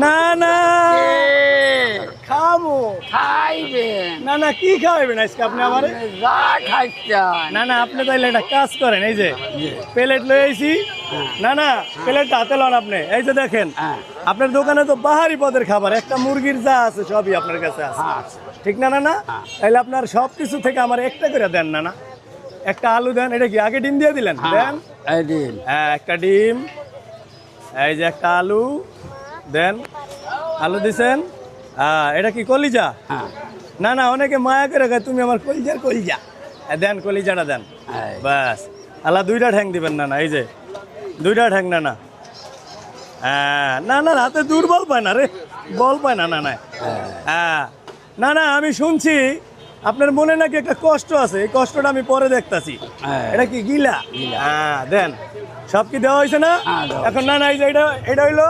না না এ, খামো খাইবেন না না কি খাওয়াবেন আজকে আপনি আমারে যা খাইছেন না না আপনি তাইলে একটা কাজ করেন এই যে প্লেট লয়ে আইছি না না প্লেটটা হাতে লন আপনি এই যে দেখেন হ্যাঁ। আপনার দোকানে তো বাহারি পদের খাবার একটা মুরগির যা আছে সবই আপনার কাছে আছে হ্যাঁ। ঠিক না না না তাহলে আপনার সব কিছু থেকে আমার একটা করে দেন না না একটা আলু দেন এটা কি আগে ডিম দিয়ে দিলেন দেন এই দিন হ্যাঁ একটা ডিম এই যে একটা আলু দেন আলু দিছেন এটা কি কলিজা হ্যাঁ না না অনেকে মায়া করে খায় তুমি আমার কলিজার কলিজা দেন কলিজাটা দেন এই। বাস আল্লাহ দুইটা ঠ্যাং দিবেন না না এই যে দুইটা ঠ্যাং না না হ্যাঁ না না হাতে দুর্বল পায় না রে বল পায় না না না হ্যাঁ না না আমি শুনছি আপনার মনে নাকি একটা কষ্ট আছে এই কষ্টটা আমি পরে দেখতাছি হ্যাঁ। এটা কি গিলা হ্যাঁ দেন সব কি দেওয়া হয়েছে না হ্যাঁ, দেওয়া এখন না না এই যে এটা হইলো